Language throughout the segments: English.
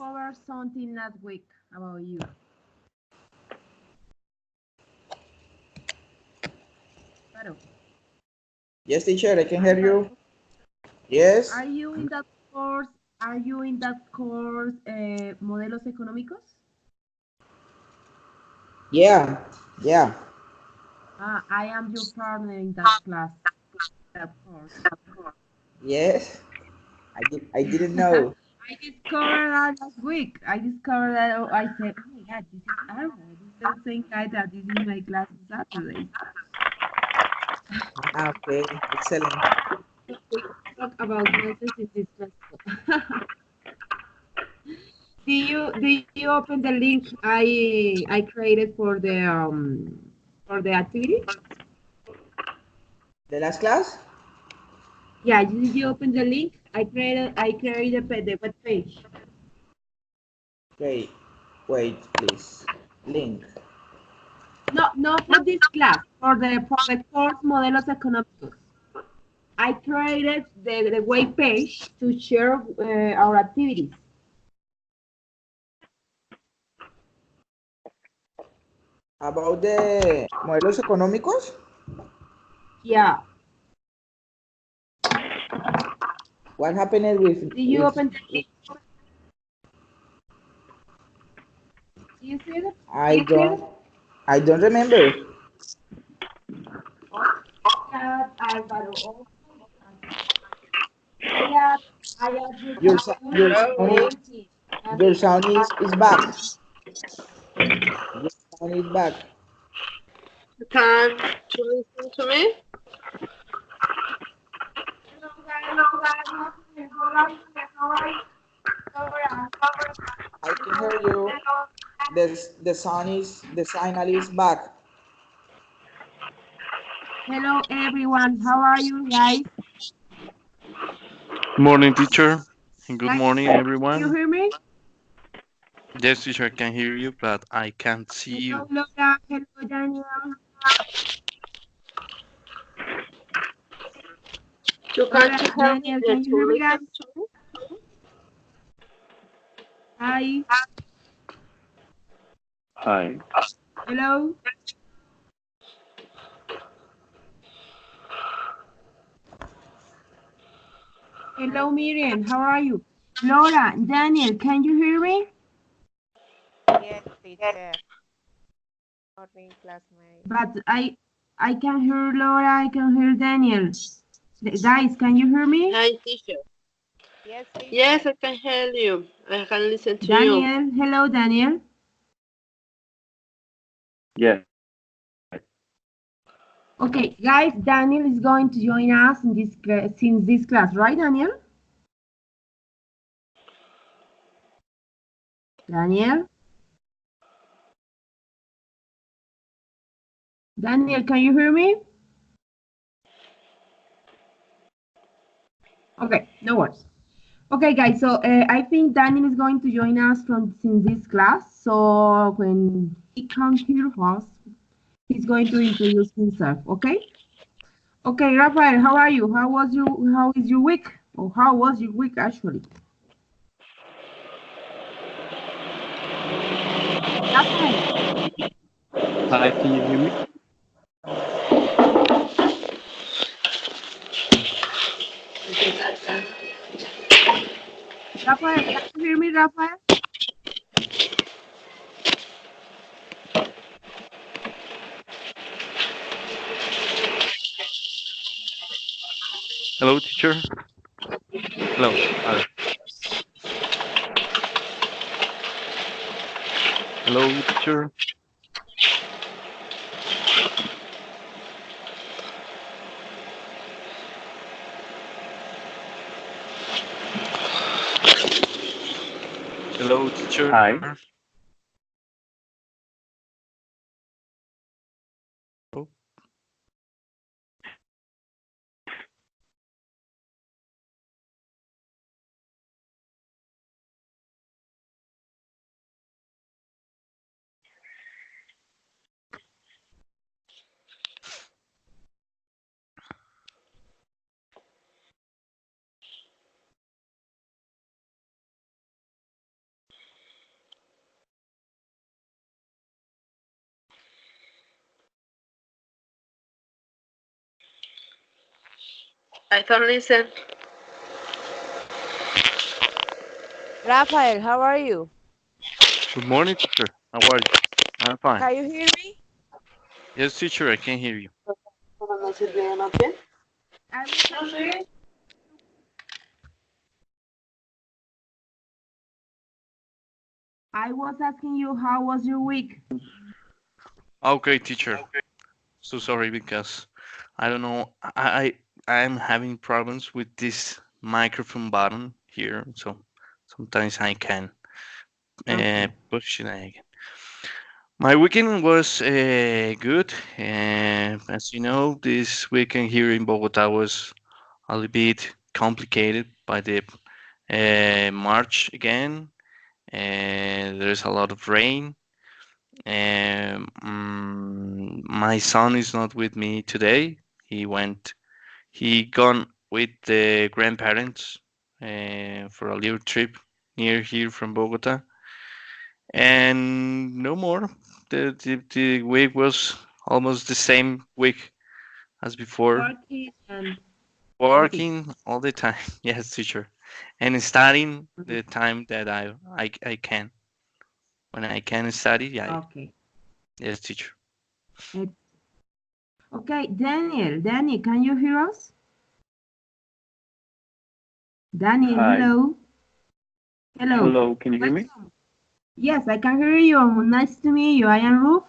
discovered something last week about you. Claro. Yes, teacher, I can hear you. Yes. Are you in that course? Are you in that course, modelos económicos? Yeah, yeah. I am your partner in that class, that course. Yes. I didn't know. I discovered that last week. I discovered that. Oh, I said, "Oh my God, this is Arvo. This is the same guy that is in my class on Saturdays." Okay, excellent. We talk about classes in this class. Do you open the link I created for the activity? The last class? Yeah, did you open the link? I created the web page. Okay, wait, please. Link. No, not for this class, for the course Modelos Económicos. I created the web page to share our activities. About the modelos económicos? Yeah. What happened with Did you open the link? Do you see it? I don't remember. Yeah, Álvaro. I add you Your to so- the your sound is, team. your sound is back. Your sound is back. You can to listen to me? I can hear you. The signal is back. Hello, everyone. How are you guys? Morning, teacher. And good Guys, morning, can you everyone. hear me? Yes, teacher, I can hear you, but I can't see Hello, you. Laura. Hello, Daniel. You Laura, can to help me Daniel, can you hear to me, guys? listen to me? Hi. Hi. Hello. Hello, Miriam. How are you? Laura, Daniel, can you hear me? Yes, teacher. Morning, classmate. But I can hear Laura. I can hear Daniel. Guys, can you hear me? Hi, teacher. Yes, Yes, teacher. I can hear you. I can listen to you. Daniel. Hello, Daniel. Yes. Okay, guys, Daniel is going to join us in this class, right, Daniel? Daniel? Daniel, can you hear me? Okay, no worries. Okay, guys, so I think Daniel is going to join us in this class. So when he comes here us, he's going to introduce himself, okay? Okay, Rafael, how are you? How is your week? Or how was your week actually? Rafael, Hi, can you hear me? Rafael, can you hear me, Rafael? Hello, teacher. Hello. Hi. Hello, teacher. Hello, teacher. Hi. Oh, I don't listen. Rafael, how are you? Good morning, teacher. How are you? I'm fine. Can you hear me? Yes, teacher, I can hear you. I was asking, you how was your week? Okay, teacher. So sorry because I don't know. I'm having problems with this microphone button here, so sometimes I can Okay. push it again. My weekend was good. As you know, this weekend here in Bogota was a little bit complicated by the March again, and there's a lot of rain. And my son is not with me today. He gone with the grandparents for a little trip near here from Bogota, and no more. The week was almost the same week as before, Working and sleeping. working all the time. Yes, teacher, and studying the time that I can. When I can study, yeah, Okay. yes, teacher. It- Okay, Daniel. Daniel, can you hear us? Daniel, Hi. hello. Hello. Hello, can you hear me? Welcome. Yes, I can hear you. Nice to meet you. I am Ruth.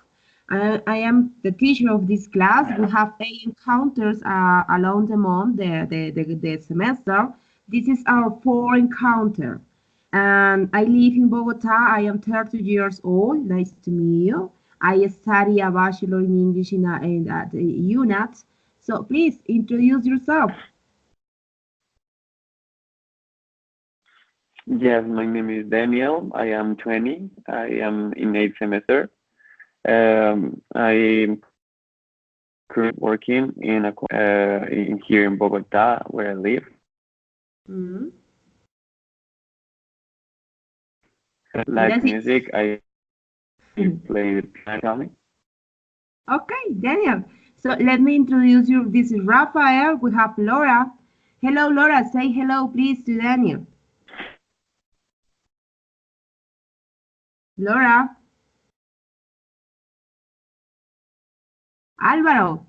I am the teacher of this class. We have 8 encounters along the month, the semester. This is our 4th encounter. And I live in Bogota. I am 30 years old. Nice to meet you. I study a bachelor in English at the UNAT. So please introduce yourself. Yes, my name is Daniel. I am 20. I am in 8th semester. I'm currently working in here in Bogota, where I live. Mhm. Like That's it. music, I play the piano. Okay, Daniel. So let me introduce you. This is Rafael. We have Laura. Hello, Laura. Say hello, please, to Daniel. Laura. Álvaro.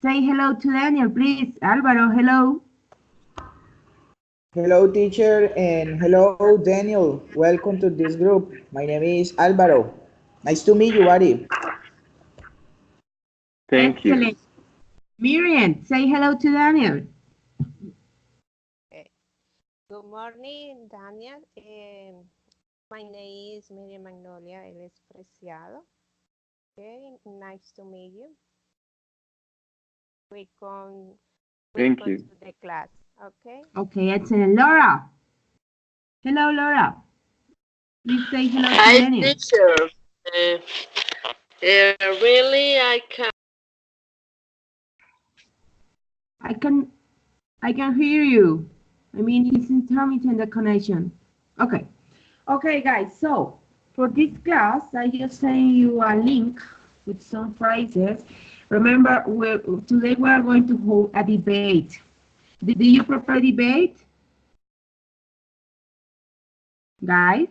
Say hello to Daniel, please. Álvaro, hello. Hello, teacher, and hello, Daniel. Welcome to this group. My name is Alvaro. Nice to meet you, buddy. Thank you. Excellent. Miriam, say hello to Daniel. Good morning, Daniel. My name is Miriam Magnolia El Preciado. Okay, nice to meet you. Welcome Thank you. to the class. Okay. Okay, excellent. Laura. Hello, Laura. Please say hello to Hi, Daniel. teacher. Really, I can hear you. I mean, it's intermittent, the connection. Okay. Okay, guys. So for this class, I just sent you a link with some phrases. Remember, today we are going to hold a debate. Do you prefer debate, guys?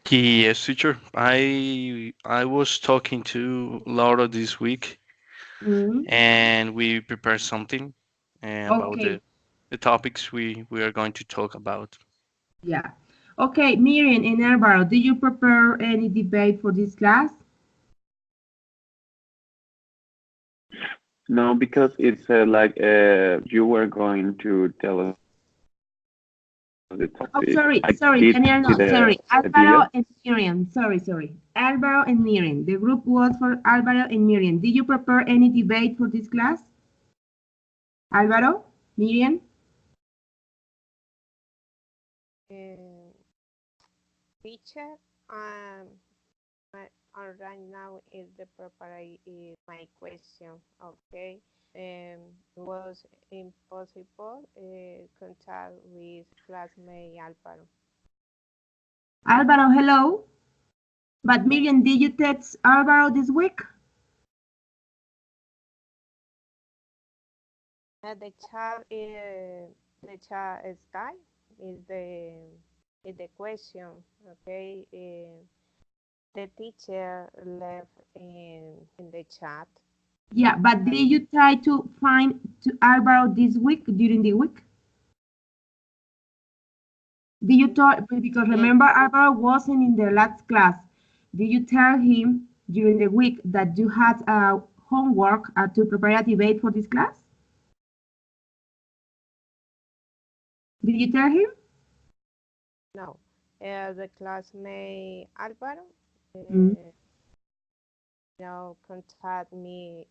Yes, teacher. I was talking to Laura this week, Mm, and we prepared something about okay. the topics we are going to talk about. Yeah. Okay, Miriam and Alvaro, do you prepare any debate for this class? No, because it's like you were going to tell us the Oh, topic. sorry, I sorry, did Daniel, see no, the sorry. Alvaro idea. and Miriam, sorry. Alvaro and Miriam. The group was for Alvaro and Miriam. Did you prepare any debate for this class? Alvaro, Miriam? Teacher, right now is the preparing my question. Okay. Was impossible contact with classmate Alvaro. Alvaro, hello. But Miriam, did you text Alvaro this week? The chat sky is the question. Okay. The teacher left in the chat. Yeah, but did you try to find to Alvaro this week, during the week? Did you talk, because remember Alvaro wasn't in the last class. Did you tell him during the week that you had homework to prepare a debate for this class? Did you tell him? No. The classmate Alvaro Mm. now contact me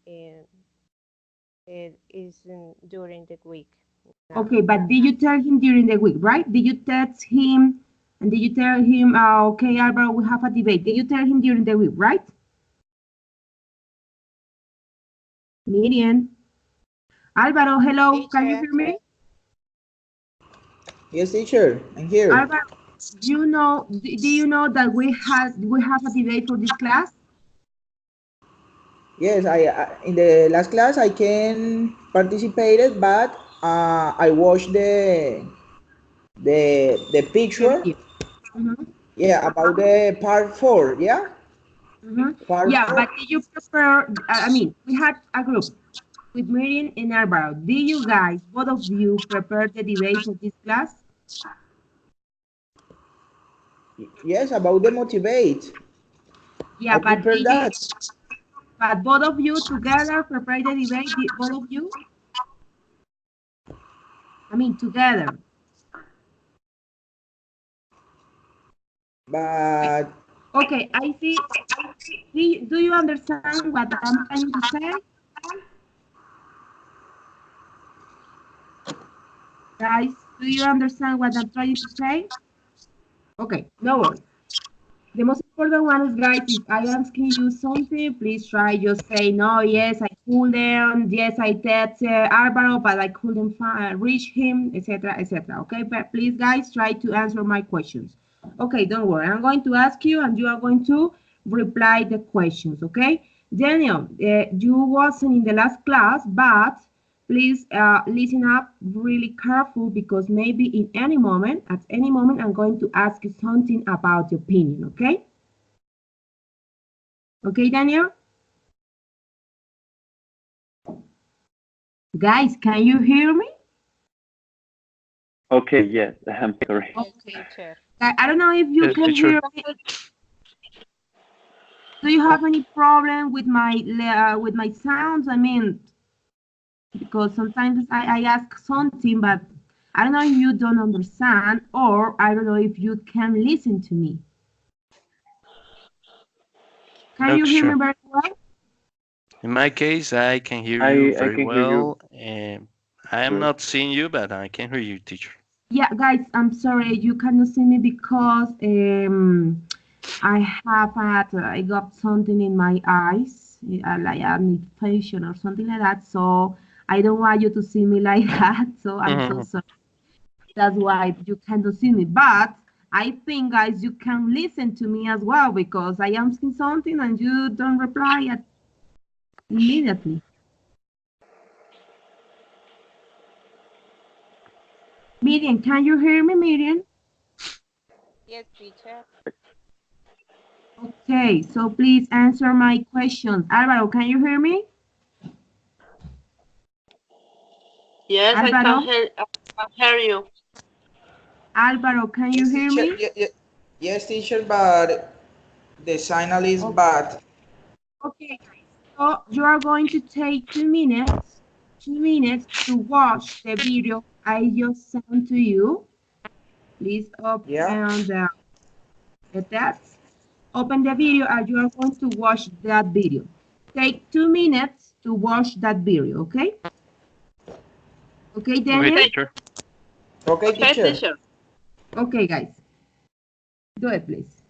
during the week. No. Okay, but did you tell him during the week, right? Did you text him and did you tell him, okay, Alvaro, we have a debate? Did you tell him during the week, right? Miriam. Alvaro, hello, can you hear me? Yes, teacher, I'm here. Alvaro, do you know that we have a debate for this class? Yes, I in the last class I can participated, but I watched the The picture. video. Mm-hmm. Yeah, about the part 4. Yeah, Mm-hmm. part Yeah, 4. but did you prepare? I mean, we had a group with Miriam and Alvaro. Did you guys, both of you, prepare the debate for this class? Yes, about the motivate. Yeah, I but prepared that. both of you together prepare the debate. Both of you. I mean, together. But Okay, I see. Do you understand what I'm trying to say? Guys, do you understand what I'm trying to say? Okay, no worries. The most important one is, guys, if I am asking you something, please try just say no, yes, I couldn't, yes, I text Alvaro, but I couldn't reach him, etc., etc. Okay, but please, guys, try to answer my questions. Okay, don't worry. I'm going to ask you, and you are going to reply the questions. Okay, Daniel, you wasn't in the last class, but please listen up really careful, because maybe at any moment, I'm going to ask you something about your opinion, okay? Okay, Daniel? Guys, can you hear me? Okay, yes, I'm sorry. Yes, teacher. I don't know if you Yes, can teacher. hear me. Do you have any problem with my sounds? I mean, because sometimes I ask something, but I don't know if you don't understand, or I don't know if you can listen to me. Can No, you hear me teacher. very well? In my case, I can hear you I very can hear you well, and I am good. not seeing you, but I can hear you, teacher. Yeah, guys, I'm sorry you cannot see me because I got something in my eyes, like an infection or something like that. So I don't want you to see me like that. So I'm so sorry. That's why you cannot see me. But I think, guys, you can listen to me as well, because I am saying something and you don't reply immediately. Miriam, can you hear me, Miriam? Yes, teacher. Okay, so please answer my questions. Alvaro, can you hear me? Yes, Alvaro? I can hear you. Alvaro, can you yes, hear teacher. me? Yes, teacher, but the signal is Okay, bad. okay, guys. So you are going to take 2 minutes to watch the video I just sent to you. Please Yeah. open the text. Open the video and you are going to watch that video. Take 2 minutes to watch that video, okay? Okay, Okay, Daniel? teacher. Okay, Okay, teacher. teacher. Okay, guys. Do it, please.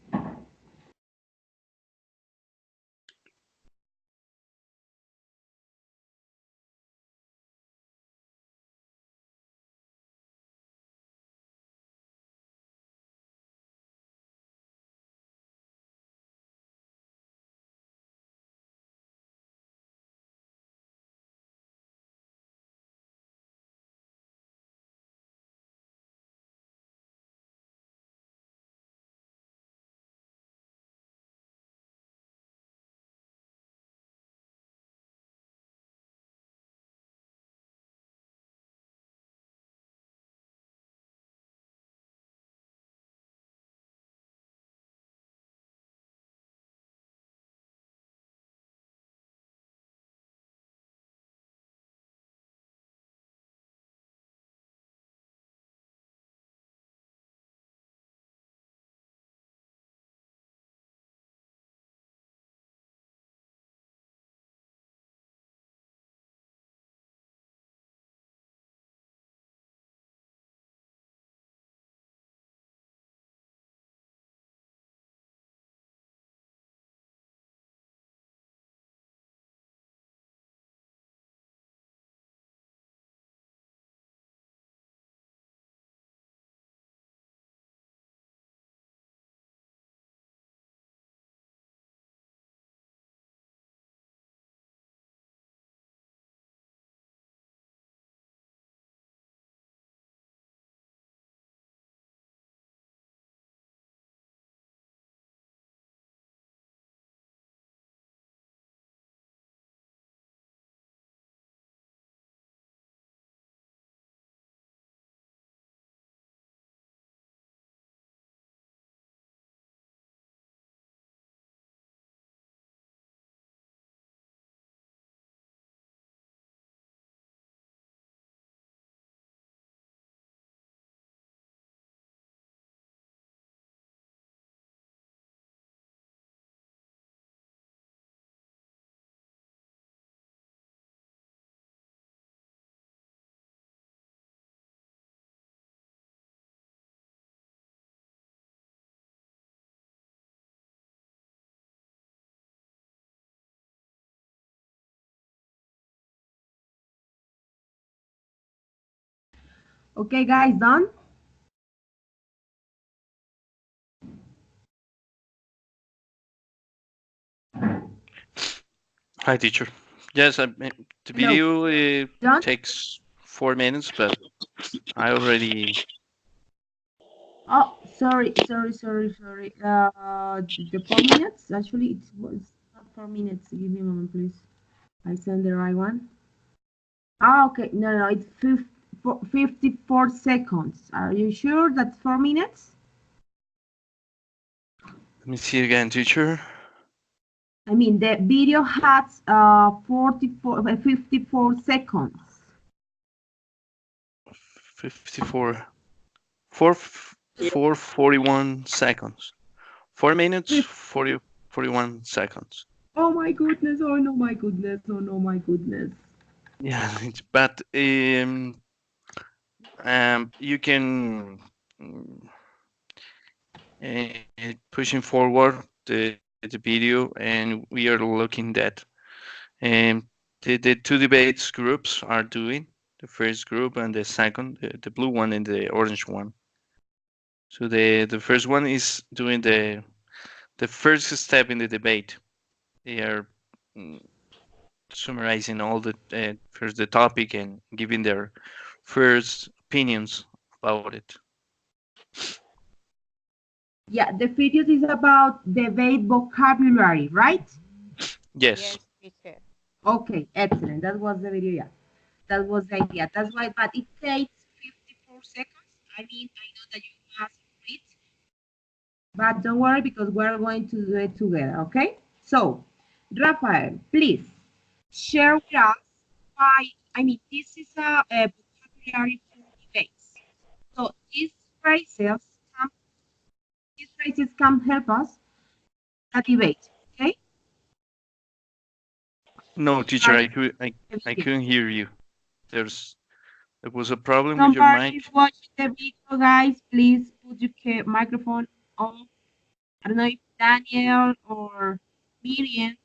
Okay, guys, done? Hi, teacher. Yes, the Hello. video Done? takes 4 minutes, but I already. Oh, sorry. The 4 minutes, actually, it was not 4 minutes. Give me a moment, please. I sent the right one. Ah, okay. No, it's 54 seconds. Are you sure that's 4 minutes? Let me see again, teacher. I mean, the video has 54 seconds. 54. 41 seconds. 4 minutes, 41 seconds. Oh my goodness, oh no, my goodness, oh no, my goodness. Yeah, but you can pushing forward the video, and we are looking that the two debates groups are doing the first group and the second, the blue one and the orange one. So the first one is doing the first step in the debate. They are summarizing all the first the topic and giving their first opinions about it. Yeah, the video is about debate vocabulary, right? Yes. Teacher. Okay, excellent. That was the video, yeah. That was the idea. That's why, but it takes 54 seconds. I mean, I know that you must read, but don't worry because we're going to do it together, okay? So, Rafael, please share with us why, I mean, this is a vocabulary for debates. So these phrases can help us a debate, okay? No, teacher, Like I couldn't hear you. There was a problem with your somebody mic. is watching the video, guys. Please put your microphone on. I don't know if Daniel or Miriam.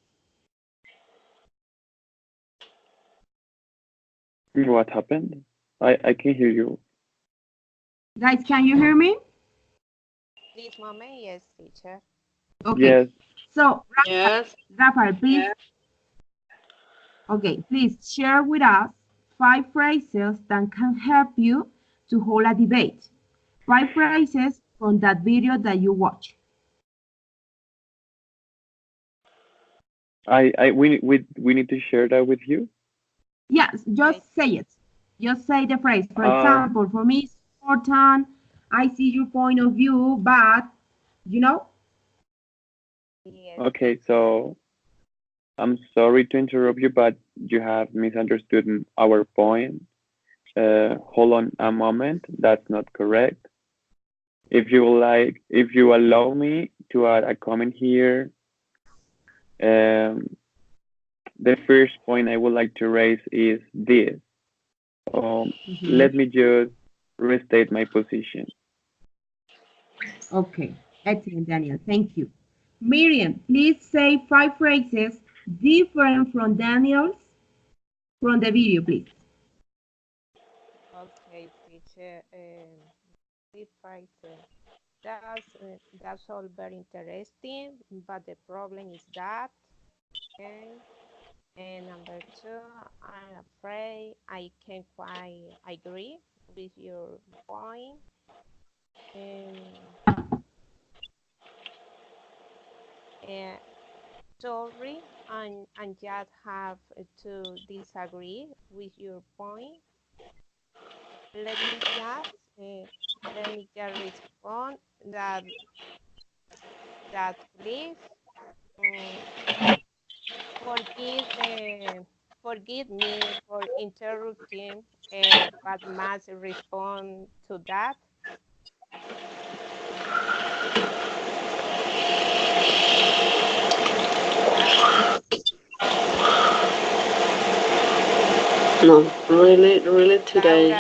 What happened? I can hear you. Guys, can you hear me? This moment, yes, teacher. Okay. Yes. So, Yes. Rafael, please. Okay, please share with us 5 phrases that can help you to hold a debate. 5 phrases from that video that you watch. We need to share that with you. Yes, just say it. Just say the phrase. For Uh, example, for me, it's important. I see your point of view, but you know. Yes. okay, so I'm sorry to interrupt you, but you have misunderstood our point. Hold on a moment. That's not correct. If you allow me to add a comment here, the first point I would like to raise is this. Let me just restate my position. Okay, excellent, Daniel. Thank you. Miriam, please say 5 phrases different from Daniel's from the video, please. Okay, teacher. Three phrases. That's all very interesting, but the problem is that, okay. And number 2, I'm afraid I can't quite agree with your point. And sorry, and just have to disagree with your point. Let me just respond that please forgive me for interrupting, but must respond to that. No, really today.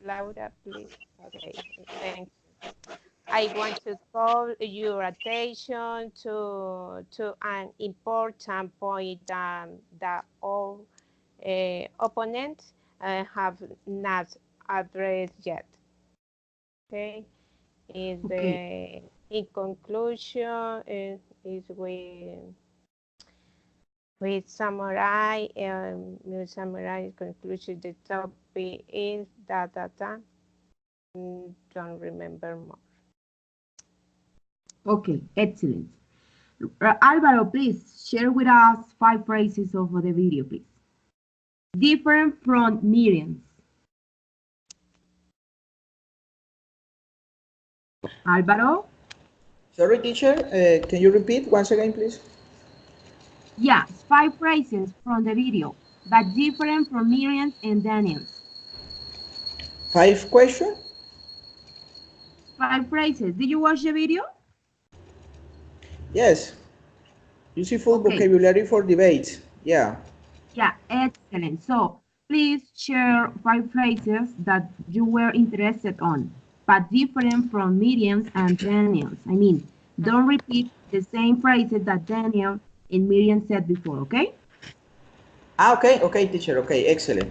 Laura, please. Okay, thank you. I want to call your attention to an important point that all opponents have not addressed yet. Okay. Okay. In conclusion, is we summarize conclusion. The topic is that. Don't remember more. Okay, excellent. Alvaro, please share with us 5 phrases of the video, please. Different from millions. Alvaro? Sorry, teacher. Can you repeat once again, please? Yes, 5 phrases from the video, but different from Miriam's and Daniel's. 5 questions? 5 phrases. Did you watch the video? Yes. Useful Okay. vocabulary for debates. Yeah. Yeah, excellent. So please share 5 phrases that you were interested on, but different from Miriam's and Daniel's. I mean, don't repeat the same phrases that Daniel and Miriam said before, okay? Okay, okay, teacher. Okay, excellent.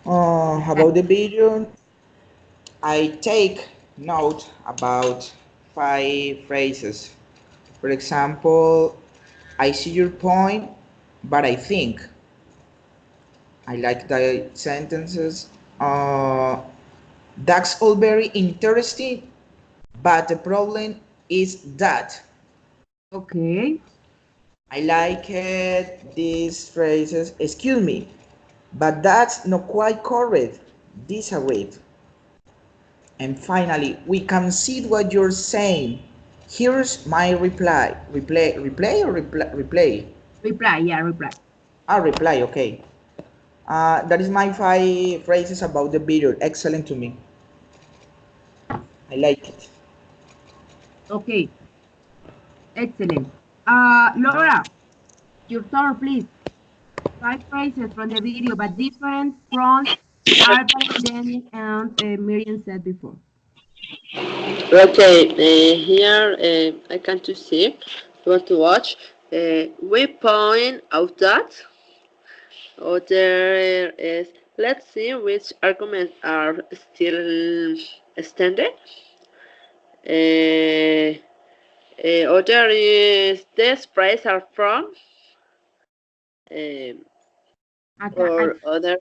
About the video, I take note about 5 phrases. For example, I see your point, but I think. I like the sentences. That's all very interesting, but the problem is that. Okay. I like these phrases. Excuse me, but that's not quite correct. Disagree. And finally, we can see what you're saying. Here's my reply. Replay or replay? Reply, yeah, reply. Reply, okay. That is my 5 phrases about the video. Excellent to me. I like it. Okay. Excellent. Laura, your turn, please. 5 phrases from the video, but different from Alvaro, Daniel, and Miriam said before. Okay, here I can to see, you want to watch. We point out that, or there is, let's see which arguments are still extended. Other is this price are from, or other.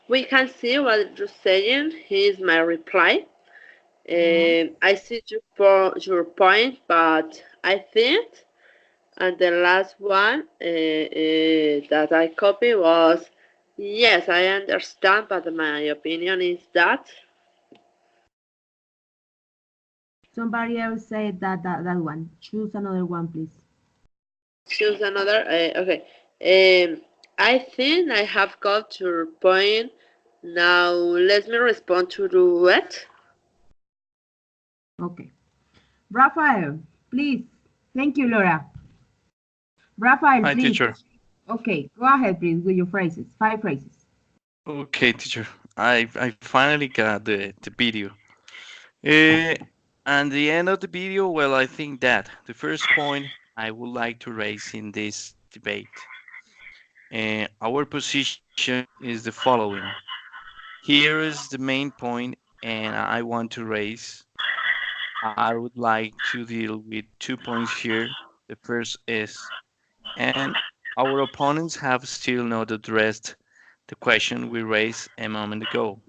We can see what you're saying. Here's my reply. I see your point, but I think, and the last one that I copied was, yes, I understand, but my opinion is that. Somebody else said that one. Choose another one, please. Choose another. Okay. I think I have got to your point. Now let me respond to it. Okay. Rafael, please. Thank you, Laura. Rafael, Hi, please. teacher. Okay, go ahead, please, with your phrases. 5 phrases. Okay, teacher. I finally got the video. And the end of the video, well, I think that the first point I would like to raise in this debate, our position is the following. Here is the main point, and I want to raise. I would like to deal with 2 points here. The first is, and our opponents have still not addressed the question we raised a moment ago.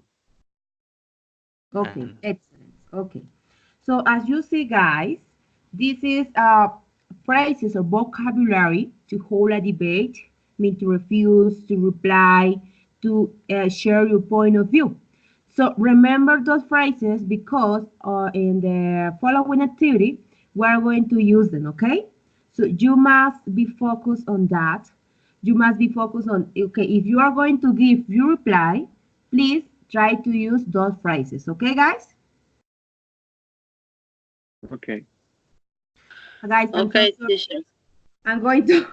Okay, And excellent. Okay. So as you see, guys, this is phrases or vocabulary to hold a debate, mean to refuse, to reply, to share your point of view. So remember those phrases because in the following activity, we're going to use them, okay? So you must be focused on that. You must be focused on, okay, if you are going to give your reply, please try to use those phrases, okay, guys? Okay. Guys, Okay, teacher. I'm going to,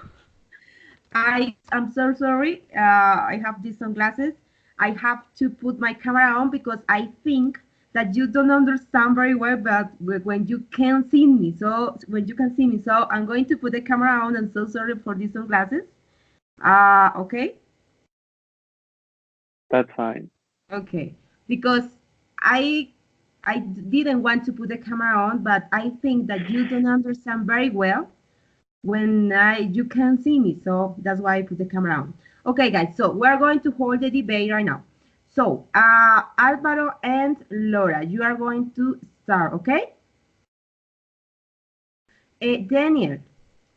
I'm so sorry. I have these sunglasses. I have to put my camera on because I think that you don't understand very well, but when you can see me, so when you can see me, so I'm going to put the camera on. I'm so sorry for these sunglasses. Okay. That's fine. Okay, because I I didn't want to put the camera on, but I think that you don't understand very well when you can see me, so that's why I put the camera on. Okay, guys, so we're going to hold the debate right now. So, Alvaro and Laura, you are going to start, okay? Daniel,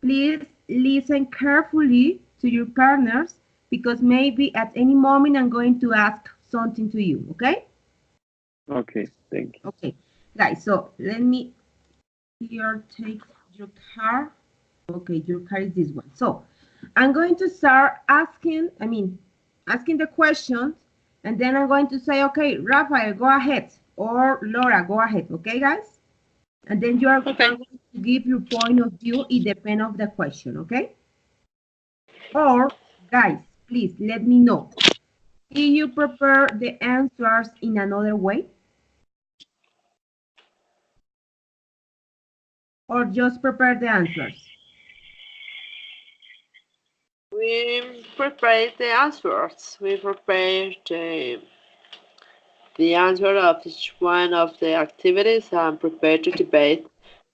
please listen carefully to your partners because maybe at any moment I'm going to ask something to you, okay? Okay, thank you. Okay, guys, so let me here take your card. Okay, your card is this one. So I'm going to start asking the questions, and then I'm going to say, okay, Rafael, go ahead, or Laura, go ahead, okay, guys? And then you're Okay. going to give your point of view. It depends of the question, okay? Or, guys, please let me know. Do you prepare the answers in another way? Or just prepare the answers? We prepared the answers. We prepared the answer of each one of the activities and prepared to debate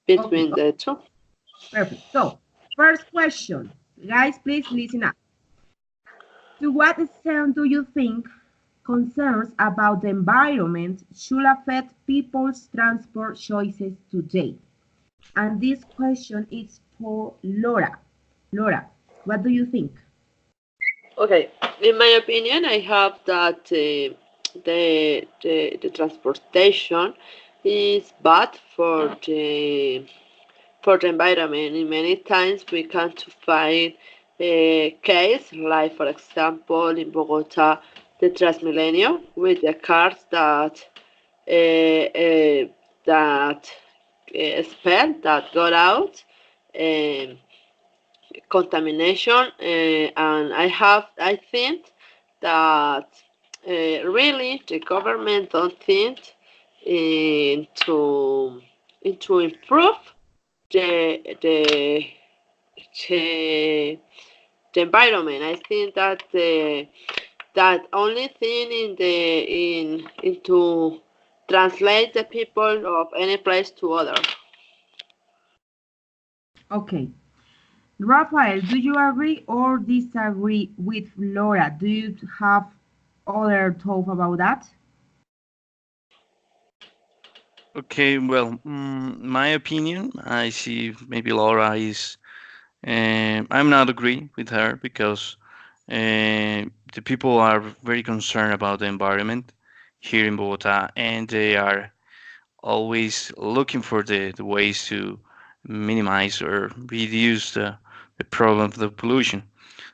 between Okay, the two. perfect. So, first question. Guys, please listen up. To what extent do you think concerns about the environment should affect people's transport choices today? And this question is for Laura. Laura, what do you think? Okay, in my opinion, I have that the transportation is bad for the environment. And many times we can to find a case, like for example in Bogota, the Transmilenio with the cars that spell that got out. Um, Contamination, and I think that really the government don't think into improve the the the, the environment. I think that that only thing into translate the people of any place to other. Okay. Rafael, do you agree or disagree with Laura? Do you have other thought about that? Okay, well, my opinion, I see maybe Laura is. I'm not agree with her because the people are very concerned about the environment here in Bogota, and they are always looking for the ways to minimize or reduce the problem of the pollution.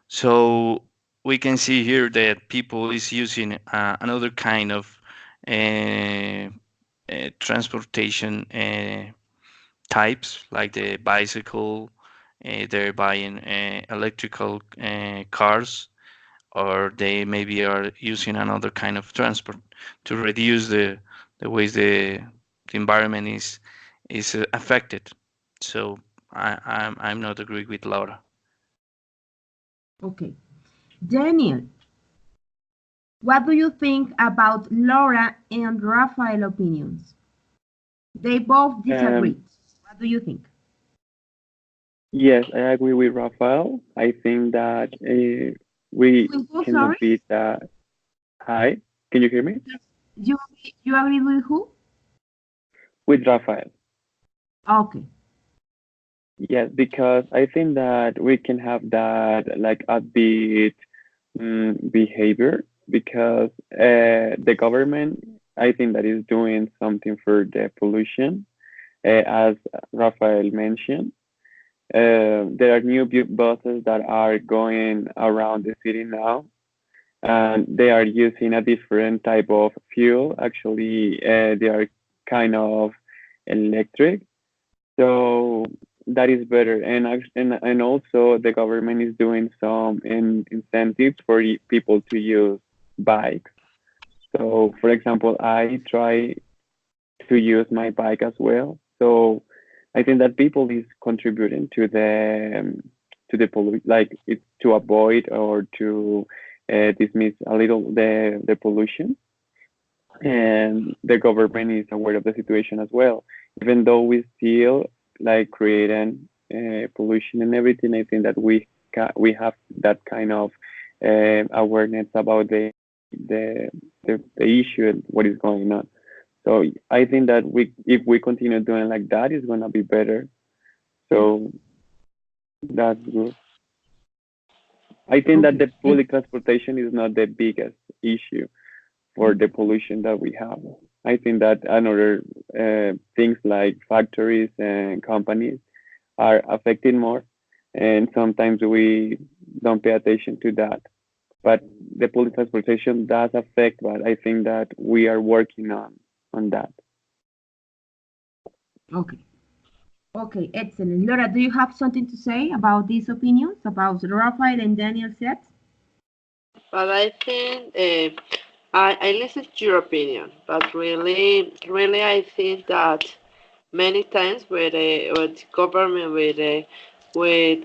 So we can see here that people is using another kind of uh, transportation types like the bicycle. They're buying electrical cars, or they maybe are using another kind of transport to reduce the ways the environment is affected. So I'm not agree with Laura. Okay. Daniel, what do you think about Laura and Rafael opinions? They both Um, disagreed. What do you think? yes, I agree with Rafael. I think that we With who, cannot sorry? beat that. Hi, can you hear me? You agree with who? With Rafael. Okay. Yes, because I think that we can have that like upbeat behavior because the government, I think that is doing something for the pollution, as Rafael mentioned. There are new buses that are going around the city now, and they are using a different type of fuel. Actually, they are kind of electric, so that is better. And also the government is doing some incentives for people to use bikes. So, for example, I try to use my bike as well. So I think that people is contributing to the like it's to avoid or to dismiss a little the pollution, and the government is aware of the situation as well. Even though we still like creating pollution and everything, I think that we have that kind of awareness about the issue and what is going on. So I think that if we continue doing like that, it's gonna be better. So that's good. I think that the public transportation is not the biggest issue for the pollution that we have. I think that another things like factories and companies are affecting more, and sometimes we don't pay attention to that. But the public transportation does affect, but I think that we are working on that. Okay. Okay, excellent. Laura, do you have something to say about these opinions, about Rafael and Daniel said? But I think I listen to your opinion, but really I think that many times with the government with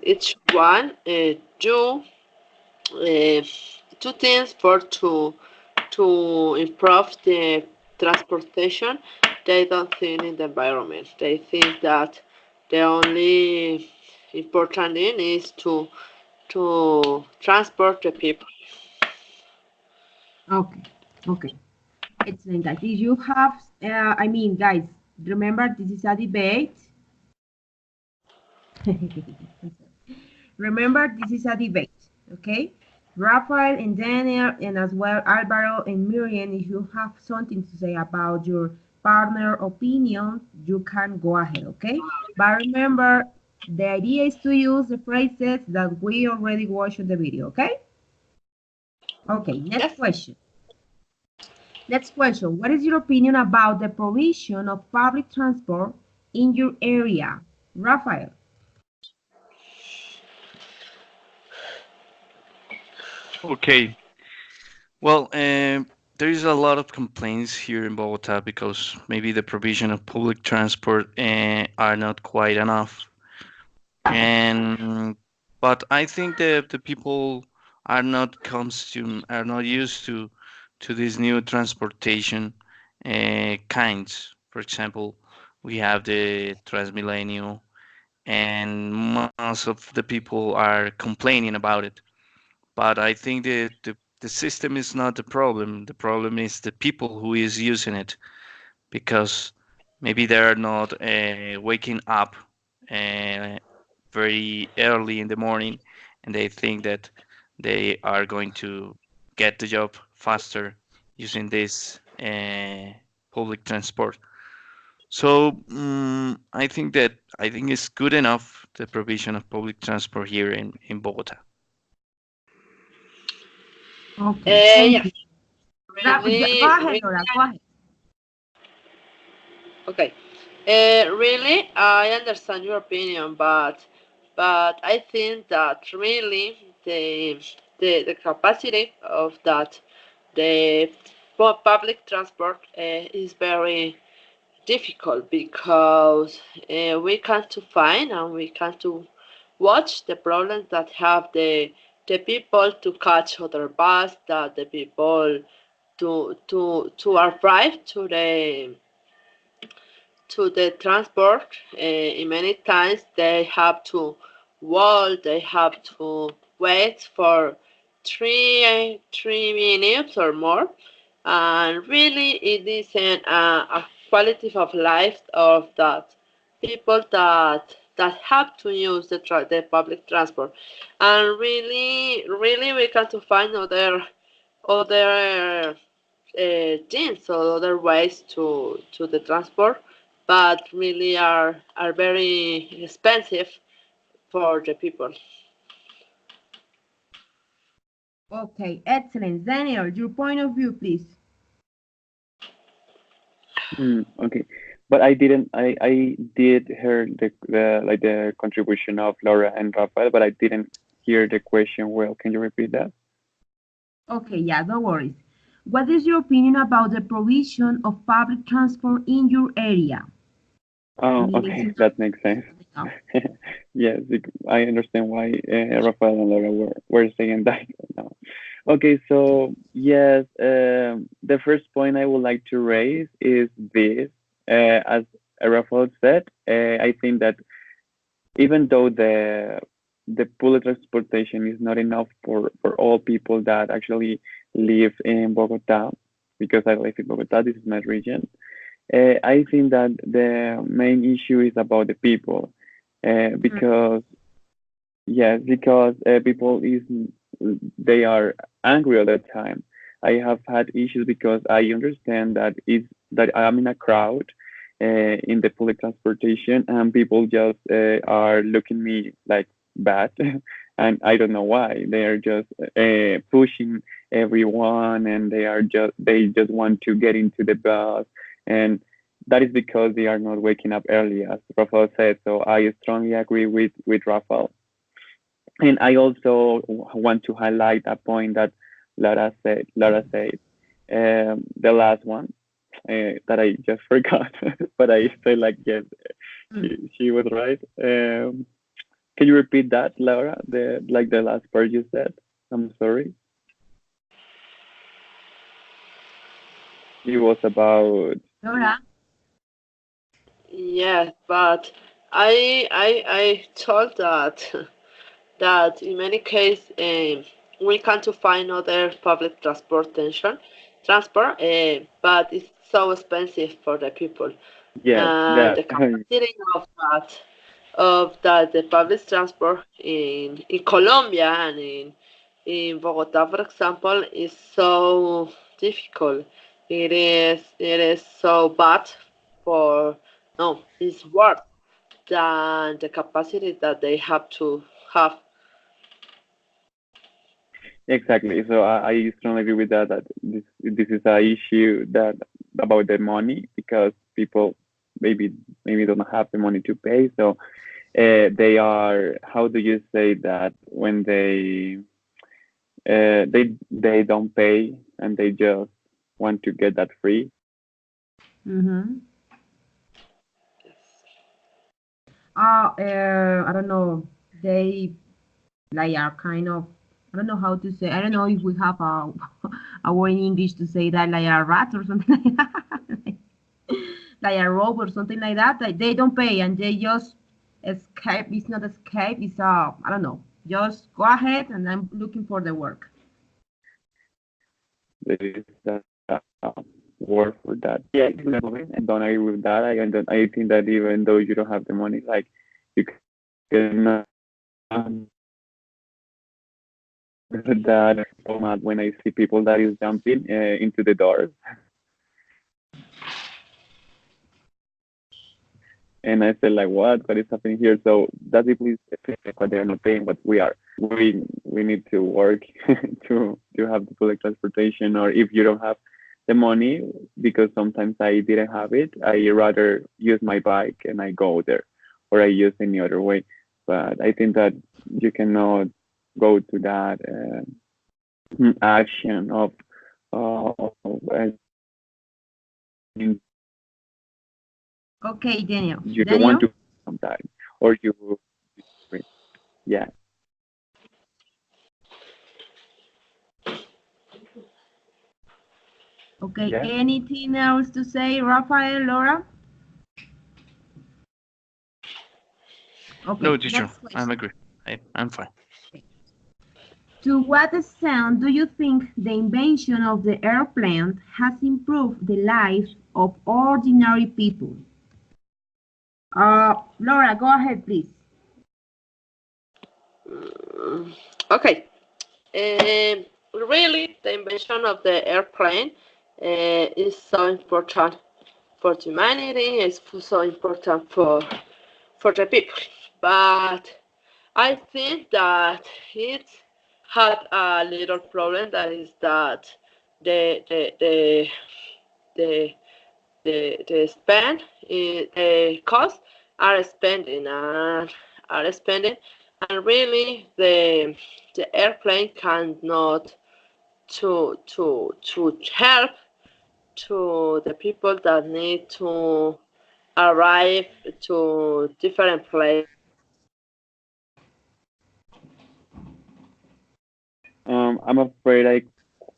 each one do two things for to improve the transportation. They don't think in the environment. They think that the only important thing is to transport the people. Okay, okay. Excellent, guys. If you have, I mean, guys, remember this is a debate. Remember, this is a debate, okay? Rafael and Daniel, and as well Alvaro and Miriam, if you have something to say about your partner opinion, you can go ahead, okay? But remember, the idea is to use the phrases that we already watched in the video, okay? Okay, next question. Next question. What is your opinion about the provision of public transport in your area? Rafael. Okay. Well, there is a lot of complaints here in Bogota because maybe the provision of public transport are not quite enough. But I think that the people are not used to these new transportation kinds. For example, we have the Transmilenio, and most of the people are complaining about it. But I think the system is not the problem. The problem is the people who is using it, because maybe they're not waking up uh, very early in the morning, and they think that they are going to get the job faster using this public transport. So I think it's good enough, the provision of public transport here in Bogota. Okay, Yeah, thank you. really, Go ahead, really, Laura, go ahead. okay. Really, I understand your opinion, but I think that really the capacity of that the public transport is very difficult because we can't to find and we can't to watch the problems that have the people to catch other bus, that the people to arrive to the transport. In many times they have to walk, they have to wait for three minutes or more, and really it isn't a quality of life of that people that have to use the public transport. And really we can to find other things or other ways to the transport, but really are very expensive for the people. Okay, excellent. Daniel, your point of view, please. Okay, but I didn't. I did hear the contribution of Laura and Rafael, but I didn't hear the question well. Can you repeat that? Okay, yeah, no worries. What is your opinion about the provision of public transport in your area? Oh, okay, that makes sense. Yes, I understand why Rafael and Laura were saying that now. Okay, so yes, the first point I would like to raise is this. As Rafael said, I think that even though the public transportation is not enough for all people that actually live in Bogota, because I live in Bogota, this is my region. I think that the main issue is about the people, because yes, because people is they are angry all the time. I have had issues because I understand that it's that I'm in a crowd in the public transportation and people just are looking me like bad, and I don't know why. They are just pushing everyone, and they just want to get into the bus, and that is because they are not waking up early, as Rafael said. So I strongly agree with Rafael. And I also want to highlight a point that Lara said. Lara said the last one that I just forgot, but I feel like yes, she was right. Can you repeat that, Laura? The last part you said. I'm sorry. It was about. Laura? Yes, but I told that that in many cases we can't to find other public transport, but it's so expensive for the people. Yes, The that. capacity of the public transport in Colombia and in Bogota, for example, is so difficult. It is so bad for no, it's worse than the capacity that they have to have. Exactly. So I strongly agree with that. That this is a issue that about the money, because people maybe don't have the money to pay. So they are, how do you say that, when they don't pay and they just want to get that free. Mm-hmm. I don't know. They like are kind of, I don't know how to say. I don't know if we have a word in English to say that, like a rat or something like that. Like a rope or something like that. Like they don't pay and they just escape. It's not escape. It's I don't know. Just go ahead and I'm looking for the work. There is a word for that. Yeah, and don't agree with that. I think that even though you don't have the money, like you can that so mad when I see people that is jumping into the doors, and I feel like what is happening here? So that people is what they're not paying, but we need to work to have the public transportation, or if you don't have the money, because sometimes I didn't have it, I rather use my bike and I go there, or I use any other way. But I think that you cannot go to that action of Okay, Daniel. you don't want Daniel? to sometimes, or you, yeah. Okay, Yeah. anything else to say, Rafael, Laura? No, Okay, teacher, next I'm question. agree. I'm fine. To what extent do you think the invention of the airplane has improved the life of ordinary people? Laura, go ahead, please. Okay. Really, the invention of the airplane is so important for humanity. It's so important for the people. But I think that it had a little problem. That is that the the the the the spend the costs are spending and are spending, and really the airplane cannot to help to the people that need to arrive to different places. I'm afraid I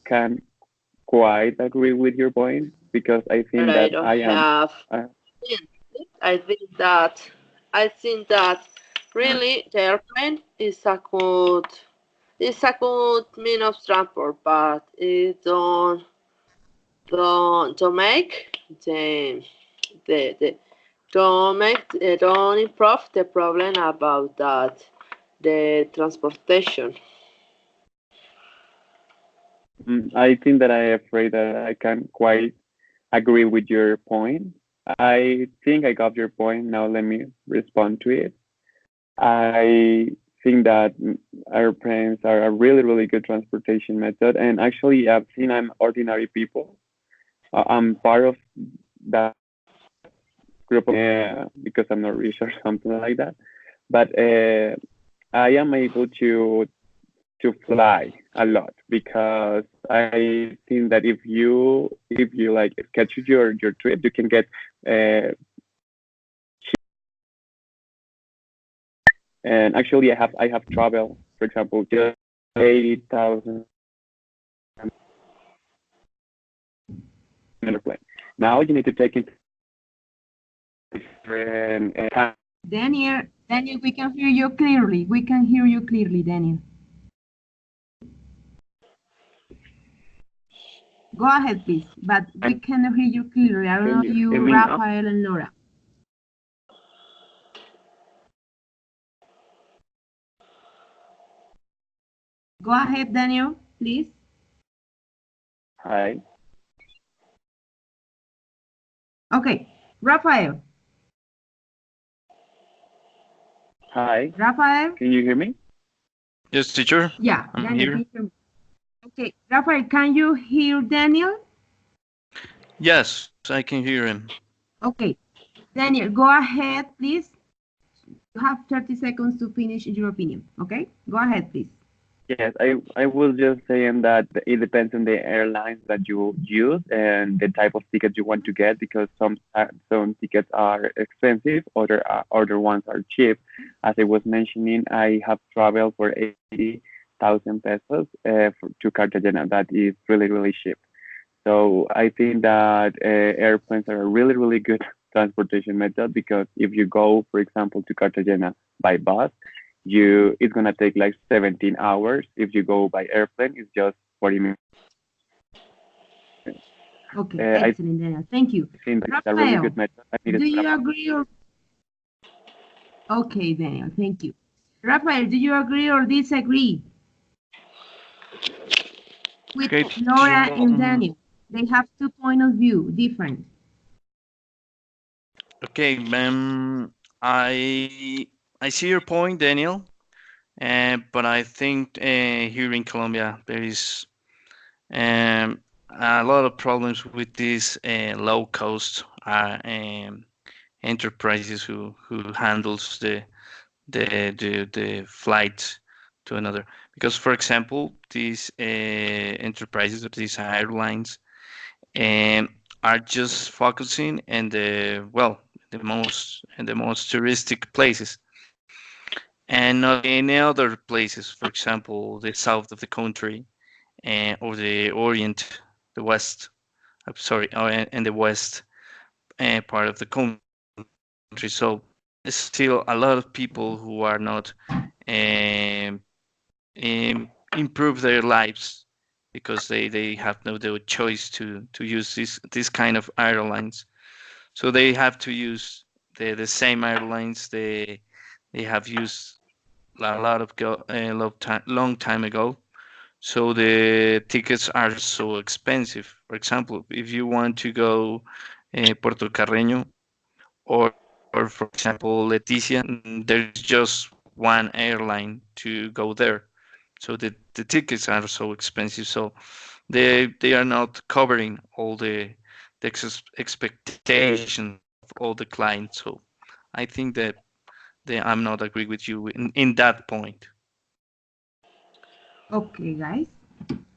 can't quite agree with your point because I think But I that don't I am. have. Uh, I think that really the airplane is a good mean of transport, but it don't make the don't improve the problem about that the transportation. I think that I'm afraid that I can't quite agree with your point. I think I got your point. Now let me respond to it. I think that airplanes are a really, really good transportation method. And actually, I've seen I'm ordinary people. I'm part of that group because I'm not rich or something like that. But I am able to fly a lot because I think that if you like schedule your trip, you can get and actually I have traveled, for example, just 80,000 airplane. Now you need to take into different Daniel, we can hear you clearly. We can hear you clearly, Daniel. Go ahead, please. But we cannot hear you clearly. I don't know Can you, hear me now? Rafael and Laura. Go ahead, Daniel, please. Hi. Okay, Rafael. Hi. Rafael? Can you hear me? Yes, teacher. Yeah, I'm Daniel, here. can you hear me? Okay, Rafael, can you hear Daniel? Yes, I can hear him. Okay, Daniel, go ahead, please. You have 30 seconds to finish your opinion, okay? Go ahead, please. Yes, I was just saying that it depends on the airlines that you use and the type of ticket you want to get because some tickets are expensive, other ones are cheap. As I was mentioning, I have traveled for 80,000 pesos to Cartagena. That is really really cheap. So I think that airplanes are a really really good transportation method because if you go, for example, to Cartagena by bus, it's gonna take like 17 hours. If you go by airplane, it's just 40 minutes. Okay, excellent, Daniel. Thank you. I think that's a Rafael, really good method. do you agree or? Okay, Daniel, thank you. Rafael, do you agree or disagree with Okay, Laura and Daniel? They have 2 points of view, different. Okay, I see your point, Daniel. But I think here in Colombia there is a lot of problems with these low cost enterprises who handles the flights to another. Because for example, these enterprises or these airlines are just focusing in the most touristic places and not any other places. For example, the south of the country or the Orient, the West. I'm sorry, and the West part of the country. So there's still a lot of people who are not improve their lives because they have no choice to use this kind of airlines. So they have to use the same airlines they have used a lot of long time ago. So the tickets are so expensive. For example, if you want to go Puerto Carreño or for example Leticia, there's just one airline to go there. So the tickets are so expensive. So they are not covering all the expectations of all the clients. So I think that I'm not agree with you in that point. Okay, guys.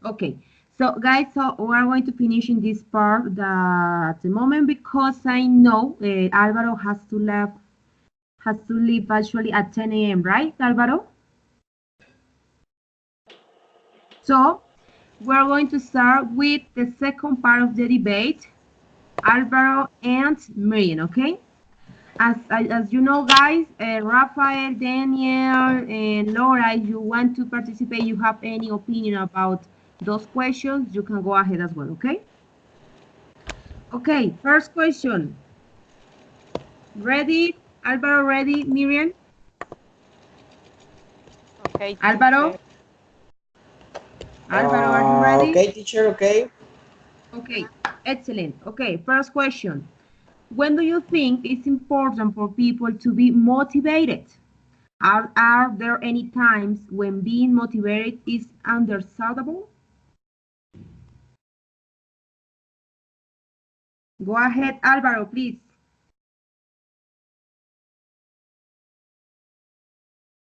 Okay, so guys, so we're going to finish in this part at the moment because I know Alvaro has to leave actually at 10 a.m. Right, Alvaro? So we're going to start with the second part of the debate, Alvaro and Miriam, okay? As you know, guys, Rafael, Daniel, and Laura, if you want to participate, you have any opinion about those questions, you can go ahead as well, okay? Okay, first question. Ready? Alvaro, ready? Miriam? Okay, Alvaro? teacher. Alvaro, are you ready? Okay, teacher, okay. Okay, excellent. Okay, first question. When do you think it's important for people to be motivated? Are there any times when being motivated is understandable? Go ahead, Alvaro, please.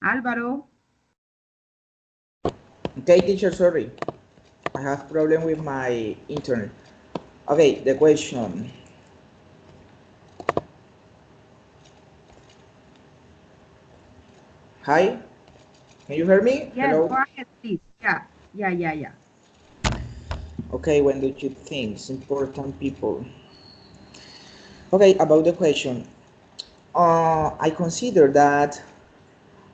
Alvaro. Okay, teacher, sorry. I have problem with my internet. Okay, the question. Hi, can you hear me? Yes, Hello? go ahead, please. Yeah. Okay, when do you think it's important people? Okay, about the question. I consider that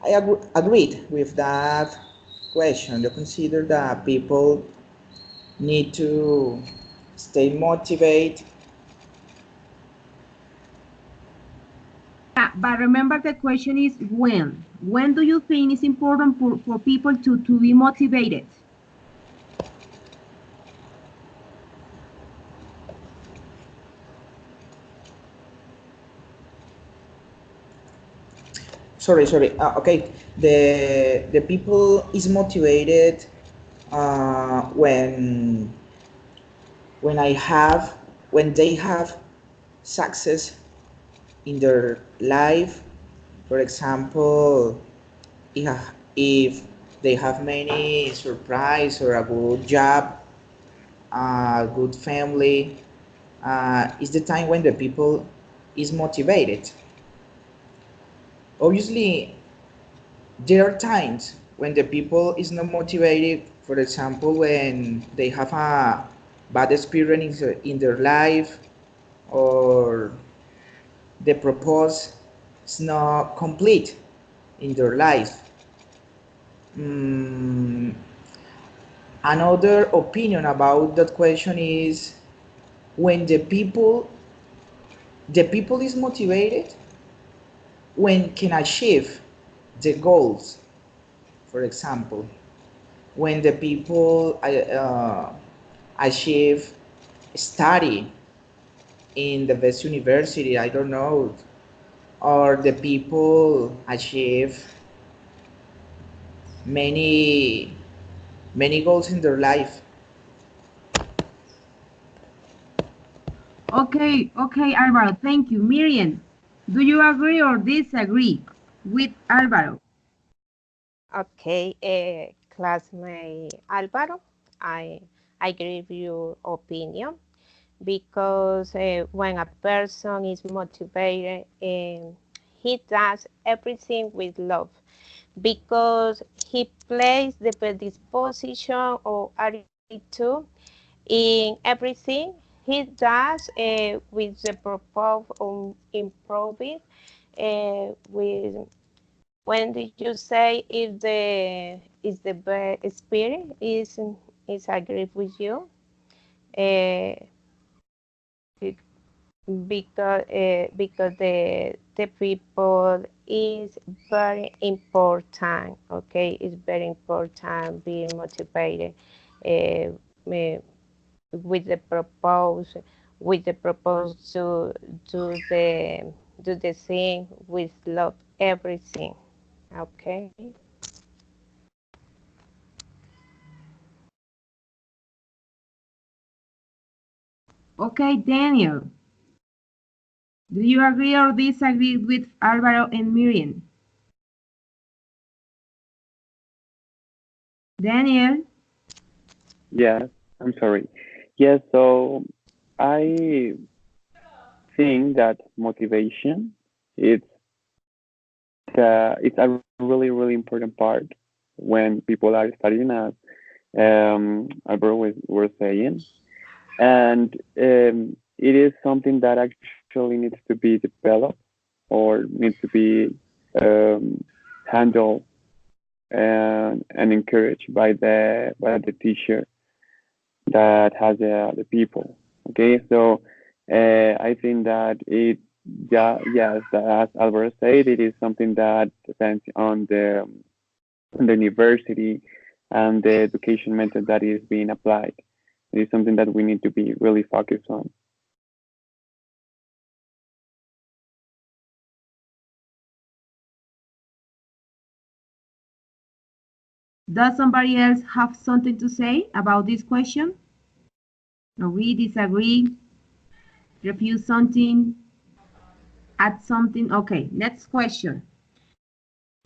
I agreed with that question. I consider that people need to stay motivated. Yeah, but remember the question is when. When do you think it's important for people to be motivated? Sorry. Okay, the people is motivated when I have when they have success in their life. For example, if they have many surprise or a good job, a good family, is the time when the people is motivated. Obviously, there are times when the people is not motivated. For example, when they have a bad experience in their life, or the purpose is not complete in their life. Mm, Another opinion about that question is when the people is motivated when can achieve the goals. For example, when the people achieve study in the best university, I don't know, or the people achieve many many goals in their life. Okay, Alvaro, thank you. Miriam, do you agree or disagree with Alvaro? Okay, classmate Alvaro, I agree with your opinion because when a person is motivated, he does everything with love because he plays the predisposition or attitude in everything he does with the purpose of improving with when did you say if the spirit is agree with you because the people is very important. Okay, it's very important being motivated uh, with the propose to do the thing with love everything. Okay. Okay, Daniel, do you agree or disagree with Alvaro and Miriam? Daniel? Yes, I'm sorry. Yes, so I think that motivation it's it's a really important part when people are studying Albert was saying, and it is something that actually needs to be developed or needs to be um, handled and encouraged by the teacher that has the people. Okay, so I think that yes, as Albert said, it is something that depends on the university and the education method that is being applied. It is something that we need to be really focused on. Does somebody else have something to say about this question? Agree, disagree, refuse something, add something? Okay, next question.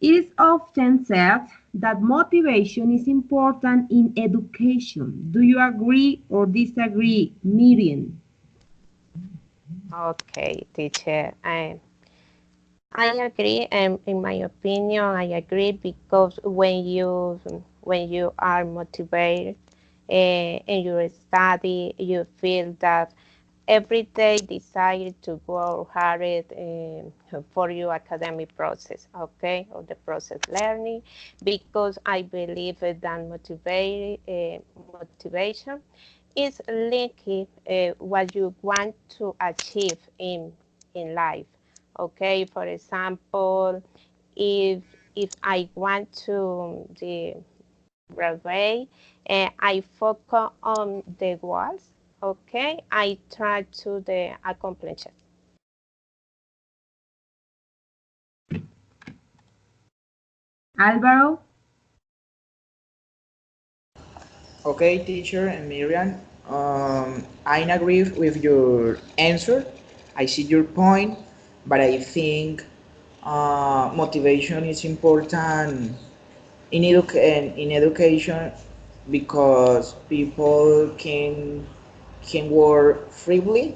It is often said that motivation is important in education. Do you agree or disagree, Miriam? Okay, teacher. I agree, and in my opinion, I agree because when you are motivated in your study, you feel that every day decide to work hard for your academic process, okay, or the process learning, because I believe that motivation is linked what you want to achieve in life. Okay, for example, if I want to the graduate, I focus on the goals. Okay, I try to accomplish it. Alvaro? Okay, teacher and Miriam, I agree with your answer. I see your point, but I think motivation is important in education because people can work freely.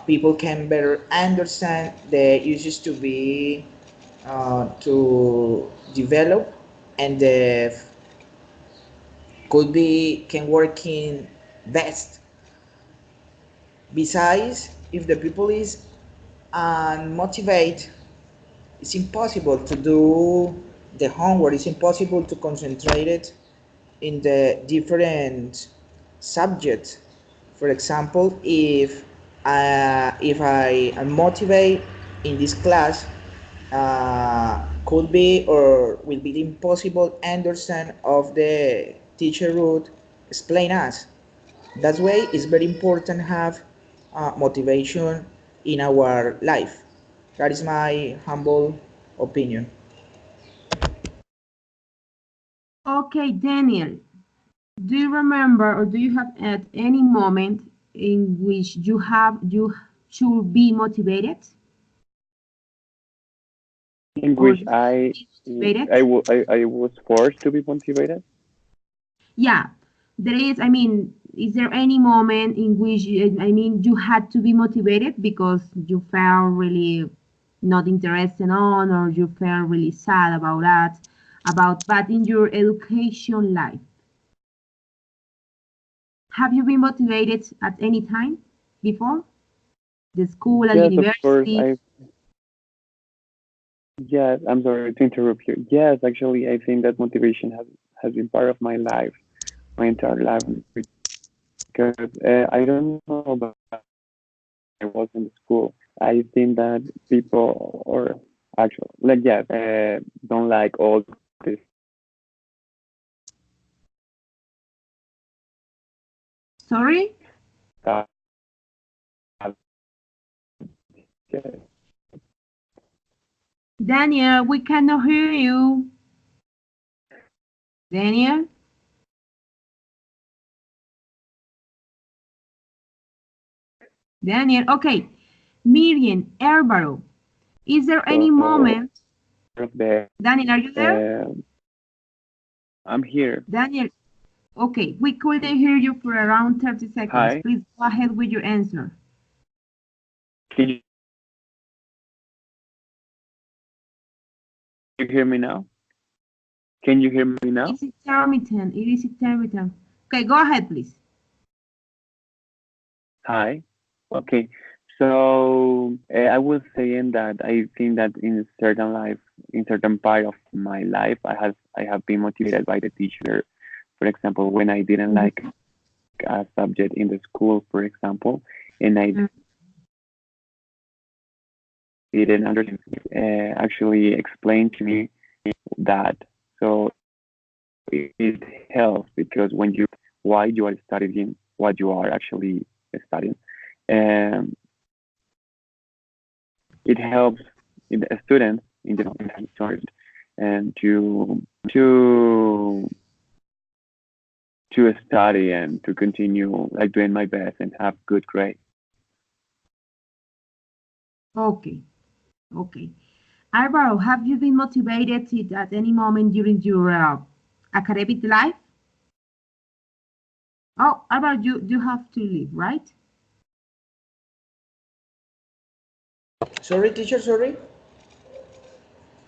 People can better understand the uses to be to develop, and the could be can work in best. Besides, if the people is unmotivated, it's impossible to do the homework. It's impossible to concentrate it in the different subjects. For example, if I am motivated in this class, could be or will be impossible understand of the teacher would explain us. That way, it's very important have motivation in our life. That is my humble opinion. Okay, Daniel. Do you remember or do you have at any moment in which you should be motivated In or which motivated? I was forced to be motivated. Yeah, there is. I mean, is there any moment in which you had to be motivated because you felt really not interested on, or you felt really sad about that, but in your education life, have you been motivated at any time before? The school and Yes, of course. university? Yes, I'm sorry to interrupt you. Yes, actually, I think that motivation has been part of my life, my entire life, because I don't know, but I was in the school. I think that people, or actually, like, yes, don't like all this Sorry? stuff. Yes. Daniel, we cannot hear you. Daniel? Daniel, okay. Miriam, Airbaro, is there any So, moment? the, Daniel, are you there? I'm here. Daniel, okay, we couldn't hear you for around 30 seconds. Hi, Please go ahead with your answer. can you hear me now? Can you hear me now? It's intermittent. It is intermittent. Okay, go ahead, please. Hi. Okay. So I was saying that I think that in certain part of my life, I have been motivated by the teacher. For example, when I didn't like a subject in the school, for example, and I didn't understand, actually explained to me that. So it helps because when you why you are studying what you are actually studying, um, it helps in the students in general and to to study and to continue like doing my best and have good grades. Okay, okay. Alvaro, have you been motivated at any moment during your academic life? Oh, Alvaro, you have to leave, right? Sorry, teacher, sorry.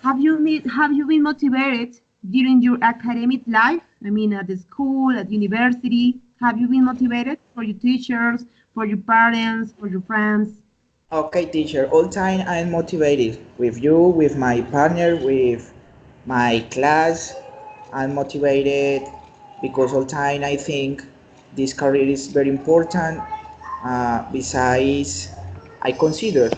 Have you been motivated during your academic life? I mean, at the school, at university. Have you been motivated for your teachers, for your parents, for your friends? Okay, teacher, all time I'm motivated with you, with my partner, with my class. I'm motivated because all time I think this career is very important. Besides, I consider